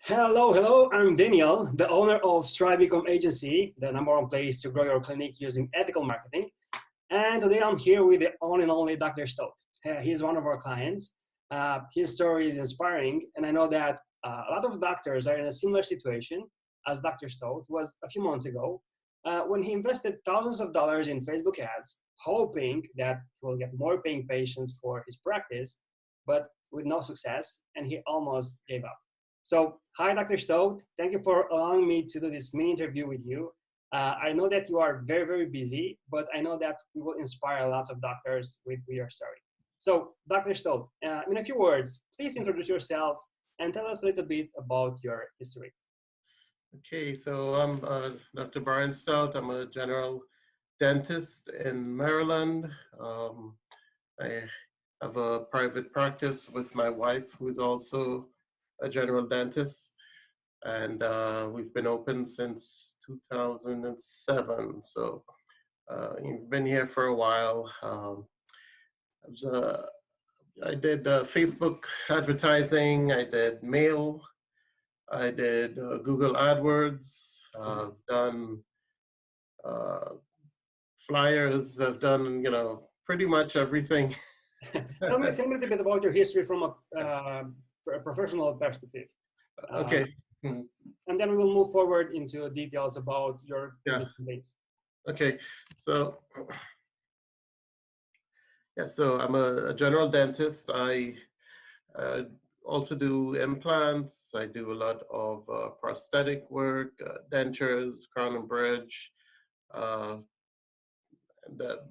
Hello, hello. I'm Daniel, the owner of Tribeecom Agency, the #1 place to grow your clinic using ethical marketing. And today I'm here with the one and only Dr. Stoute. He's one of our clients. His story is inspiring, and I know that a lot of doctors are in a similar situation as Dr. Stoute was a few months ago when he invested thousands of dollars in Facebook ads, hoping that he will get more paying patients for his practice, but with no success, and he almost gave up. So, hi, Dr. Stoute. Thank you for allowing me to do this mini interview with you. I know that you are very, very busy, but I know that we will inspire lots of doctors with your story. So, Dr. Stoute, in a few words, please introduce yourself and tell us a little bit about your history. Okay, so I'm Dr. Brian Stoute. I'm a general dentist in Maryland. I have a private practice with my wife, who is also a general dentist, and we've been open since 2007. So you've been here for a while. I did Facebook advertising. I did mail. I did Google AdWords. Done flyers. I've done, pretty much everything. tell me a little bit about your history from a professional perspective. Okay. And then we will move forward into details about your investment dates. Okay. So, yeah, so I'm a general dentist. I also do implants. I do a lot of prosthetic work, dentures, crown and bridge.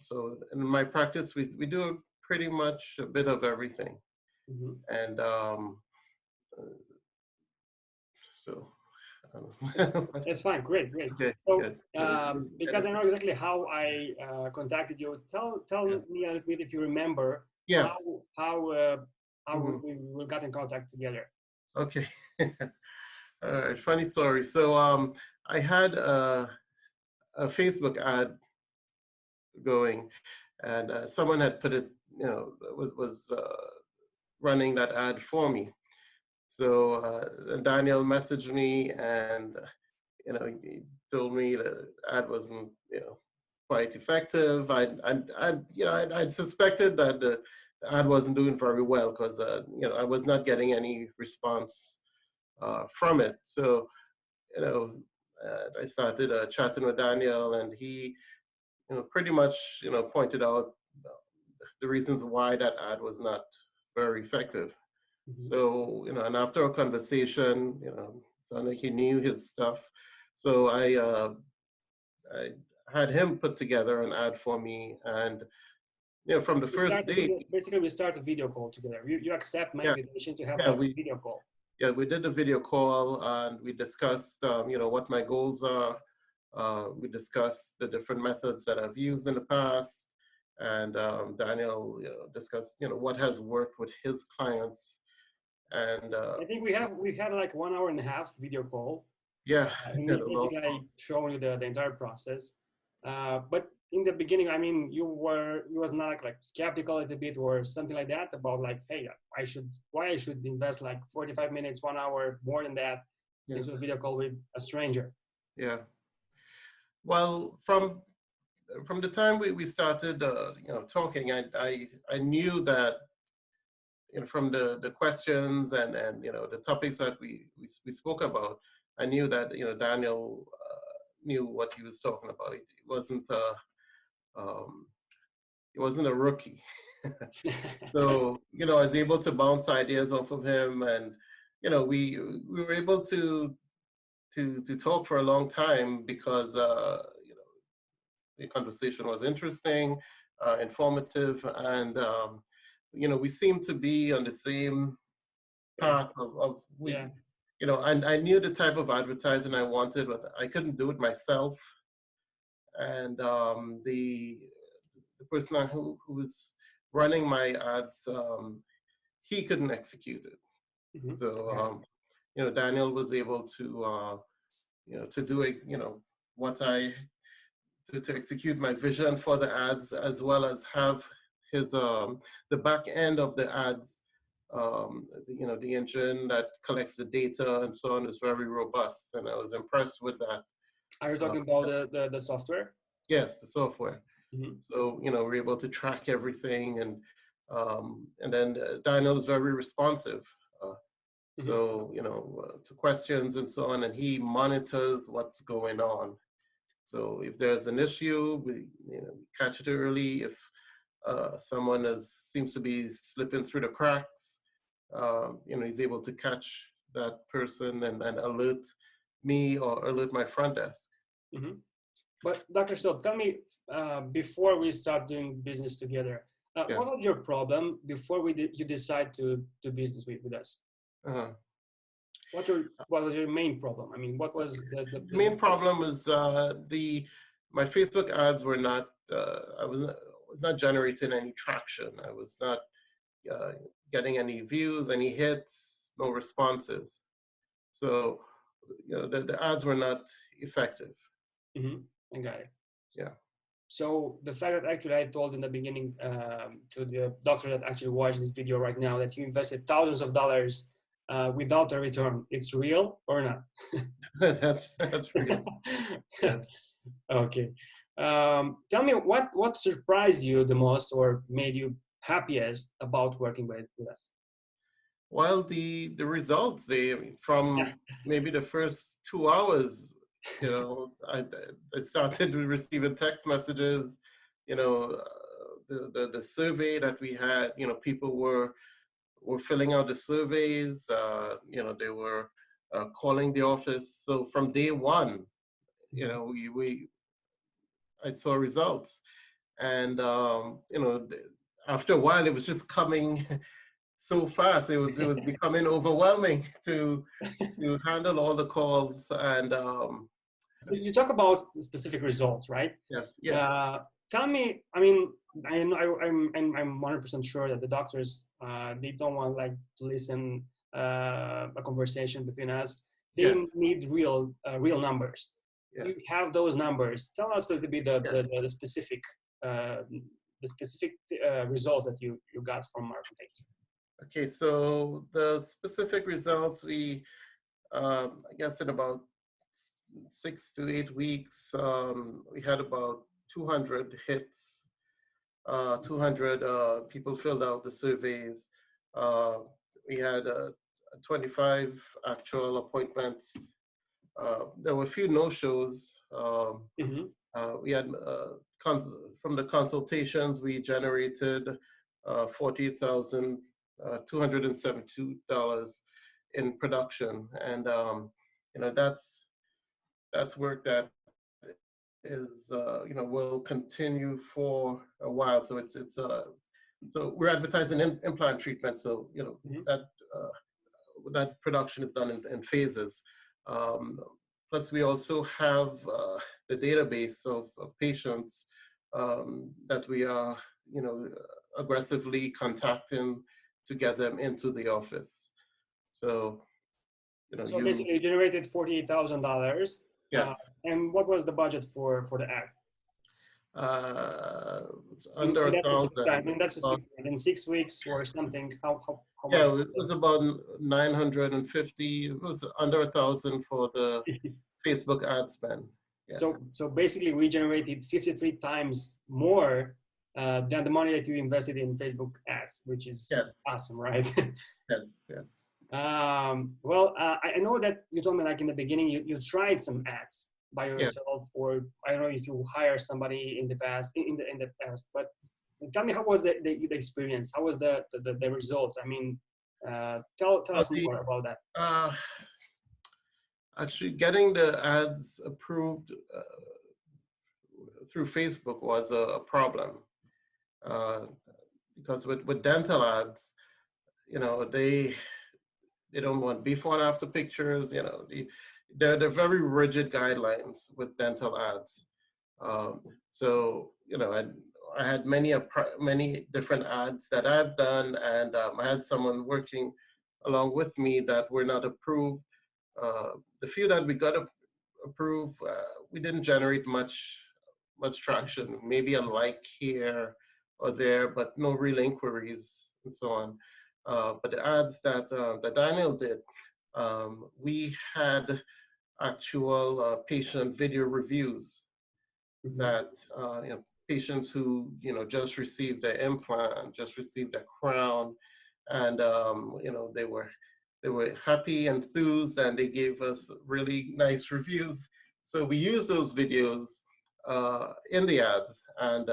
So in my practice, we do pretty much a bit of everything. And so. That's fine. Great. Okay, so, good. Because I know exactly how I contacted you, tell me a little bit if you remember how we got in contact together. Okay. All right. Funny story. So I had a Facebook ad going, and someone had put it, was running that ad for me. So Daniel messaged me, and he told me the ad wasn't, quite effective. I'd suspected that the ad wasn't doing very well because I was not getting any response from it. So I started chatting with Daniel, and he pretty much pointed out the reasons why that ad was not very effective. So and after a conversation, sounded like he knew his stuff. So I had him put together an ad for me, and from the first day, basically we start a video call together. You accept my invitation to have a video call. Yeah, we did a video call, and we discussed what my goals are. We discussed the different methods that I've used in the past, and Daniel discussed what has worked with his clients. And I think we had like 1 hour and a half video call. Yeah, basically showing you the entire process. But in the beginning, I mean, you was not like skeptical a little bit or something like that about like, hey, why I should invest like 45 minutes, 1 hour, more than that into a video call with a stranger. Yeah. Well, from the time we started, talking, I knew that from the questions and the topics that we spoke about, I knew that Daniel knew what he was talking about. He wasn't a rookie. So I was able to bounce ideas off of him, and we were able to talk for a long time because the conversation was interesting, informative, and we seemed to be on the same path and I knew the type of advertising I wanted, but I couldn't do it myself. And the person who was running my ads, he couldn't execute it. So Daniel was able to to do it, to execute my vision for the ads, as well as have his the back end of the ads The engine that collects the data and so on is very robust, and I was impressed with that. Are you talking about the software? Yes, the software. Mm-hmm. So we're able to track everything, and then Daniel is very responsive. So to questions and so on, and he monitors what's going on. So if there's an issue, we catch it early. If someone seems to be slipping through the cracks, he's able to catch that person and alert me or alert my front desk. Mm-hmm. But Dr. Stoute, tell me, before we start doing business together, what was your problem before you decide to do business with us? What was your main problem? I mean, what was the main problem is my Facebook ads were not, I was not generating any traction. I was not getting any views, any hits, no responses. So, the ads were not effective. Mm-hmm. I got it. Yeah. So the fact that actually I told in the beginning to the doctor that actually watched this video right now that you invested thousands of dollars without a return, it's real or not? that's real. Yes. Okay. Tell me what surprised you the most or made you happiest about working with us? Well, the results, from maybe the first 2 hours, I started receiving text messages, the survey that we had, people were filling out the surveys, they were calling the office. So from day one, I saw results, and after a while, it was just coming so fast. It was becoming overwhelming to handle all the calls. And you talk about specific results, right? yes. Tell me, I mean, I'm 100% sure that the doctors they don't want like to listen a conversation between us. They need real numbers. Yes. You have those numbers. Tell us a little bit the specific results that you got from our campaigns. Okay, so the specific results, I guess in about 6 to 8 weeks, we had about 200 hits, 200 people filled out the surveys. We had 25 actual appointments. There were a few no-shows. We had, from the consultations, we generated $40,272 in production, and that's work that is will continue for a while. So so we're advertising implant treatment. So that production is done in phases. Plus, we also have the database of patients that we are, aggressively contacting to get them into the office. So, so basically, you generated $48,000. Yes. And what was the budget for the ad? It's under 1,000. In that specific time, in 6 weeks or something. How much? Yeah, it was about 950. It was under 1,000 for the Facebook ad spend. Yeah. So basically, we generated 53 times more than the money that you invested in Facebook ads, which is awesome, right? Yes. Well, I know that you told me like in the beginning you tried some ads by yourself, or I don't know if you hired somebody in the past, but tell me, how was the experience? How was the results? I mean, tell us more about that. Actually, getting the ads approved through Facebook was a problem, because with dental ads, they don't want before and after pictures. They're very rigid guidelines with dental ads. So I had many different ads that I've done, and I had someone working along with me that were not approved. The few that we got approved, we didn't generate much traction. Maybe a like here or there, but no real inquiries and so on. But the ads that Daniel did, we had actual patient video reviews Mhm. that patients who just received their implant, just received their crown, and they were happy, enthused, and they gave us really nice reviews. So we used those videos in the ads, and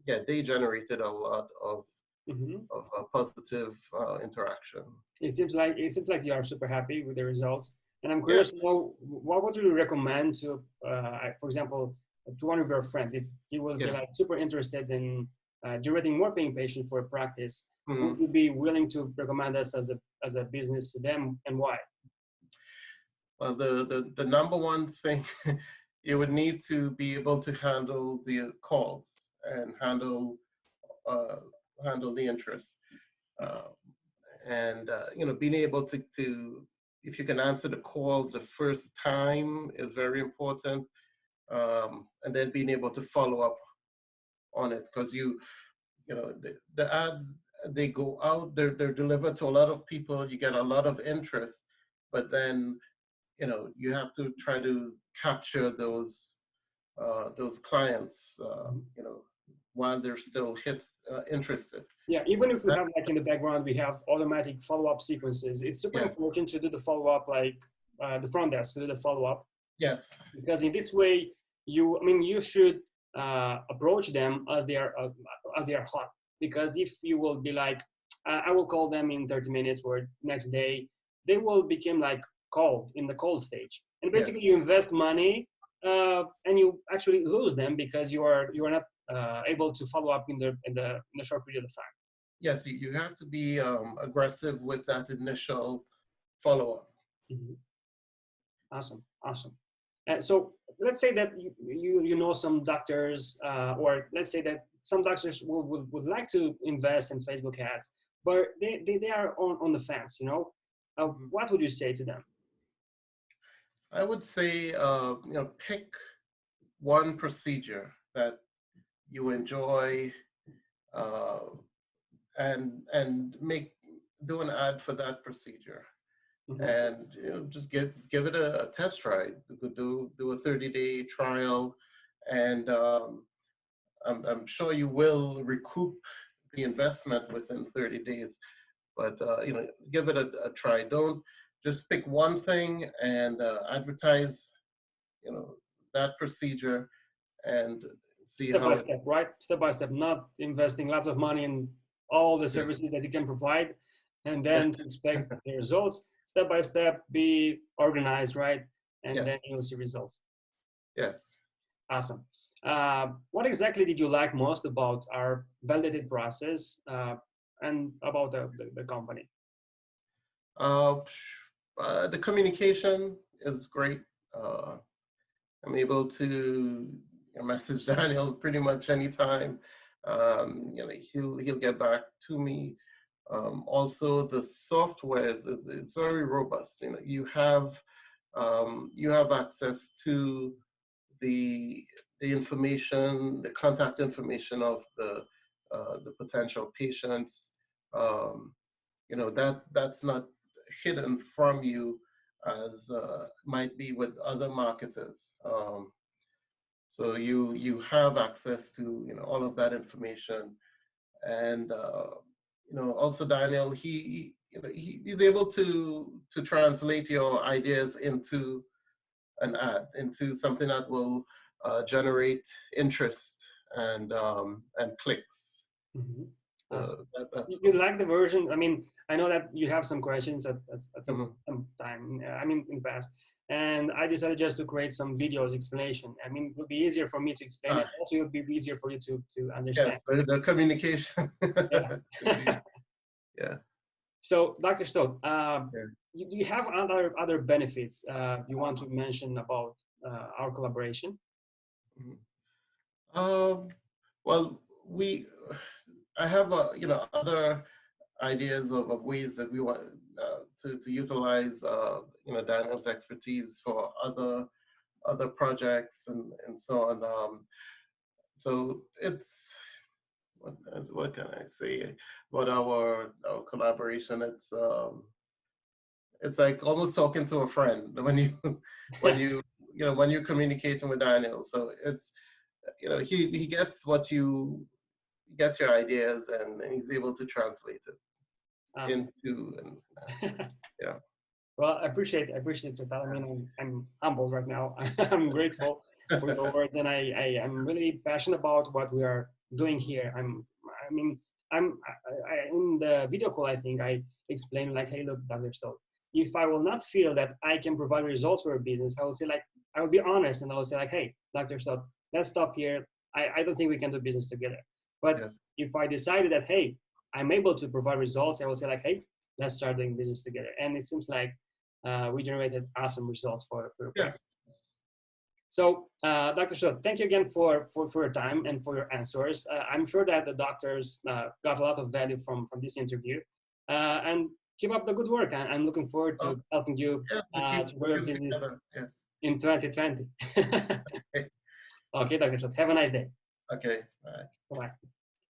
yeah, they generated a lot of Mhm. positive interaction. It seems like you are super happy with the results, and I'm Yes. curious to know what would you recommend to, for example, to one of your friends if he will be Yeah. like super interested in generating more paying patients for a practice. Would Mhm. you be willing to recommend us as a business to them, and why? Well, the number one thing you would need to be able to handle the calls and uh, handle the interest, uh, and being able to if you can answer the calls the first time is very important, and then being able to follow up on it, because the ads, they go out, they're delivered to a lot of people, you get a lot of interest, but then you have to try to capture those clients, Mhm. while they're still interested. Yeah, even if we That- have like in the background, we have automatic follow-up sequences. It's super yeah. important to do the follow-up, like the front desk to do the follow-up, Yes. because in this way, you should approach them as they are hot. Because if you will be like, I will call them in 30 minutes or next day, they will become like cold in the cold stage, and basically Yes. you invest money and you actually lose them because you are not able to follow up in the short period of time. Yes. You have to be aggressive with that initial follow-up. Mhm. Awesome, awesome. So let's say that you know some doctors, or let's say that some doctors would like to invest in Facebook ads, but they are on the fence, you know. Mhm. What would you say to them? I would say, pick one procedure that you enjoy, uh, and do an ad for that procedure, Mhm. and just give it a test ride. You could do a 30-day trial, and I'm sure you will recoup the investment within 30 days. But give it a try. Don't just pick one thing and advertise, you know, that procedure, and see Step by how it. step, right? Step by step, not investing lots of money in all the Yes. services that you can provide, and Yes. then to expect the results. Step by step, be organized, right? And then Yes. you'll see results. Yes. Awesome. What exactly did you like most about our validated process and about the company? Uh, the communication is great. Uh, I'm able to message Daniel pretty much anytime. He'll get back to me. Also, the software is very robust. You have access to the information, the contact information of the potential patients. Um, that's not hidden from you as might be with other marketers. So you have access to all of that information, and also Daniel, he's able to translate your ideas into an ad, into something that will generate interest and clicks. Mhm. Awesome. So that's You fun. like the version? I mean, I know that you have some questions at Mhm. some time. I mean, in the past, and I decided just to create some videos explanation. I mean, it would be easier for me to explain it. Ah, Also, it would be easier for you to understand. yes, the communication. Yeah. Yeah. So, Dr. Stoute, Yeah. do you have other benefits you want to mention about our collaboration? Mhm. Um, well, I have other ideas of ways that we want to utilize Daniel's expertise for other projects and so on. So what can I say about our collaboration? It's like almost talking to a friend when you when you when you're communicating with Daniel. So it's he gets he gets your ideas, and he's able to translate it Awesome. into yeah. Well, I appreciate your time. I mean, I'm humbled right now. I'm grateful for your work, and I'm really passionate about what we are doing here. I mean, in the video call, I think I explained like, hey, look, Dr. Stoute, if I will not feel that I can provide results for a business, I will say like, I will be honest, and I will say like, hey, Dr. Stoute, let's stop here. I don't think we can do business together. But Yes. if I decided that, hey, I'm able to provide results, I will say like, hey, let's start doing business together. And it seems like we generated awesome results for your Yes. practice. So, Dr. Stoute, thank you again for your time and for your answers. I'm sure that the doctors got a lot of value from this interview. And keep up the good work. I'm looking forward Oh, to helping you yes. We keep to grow your working business together. Yes. in 2020. Okay. Okay, Dr. Stoute, have a nice day. Okay. Bye. Bye-bye.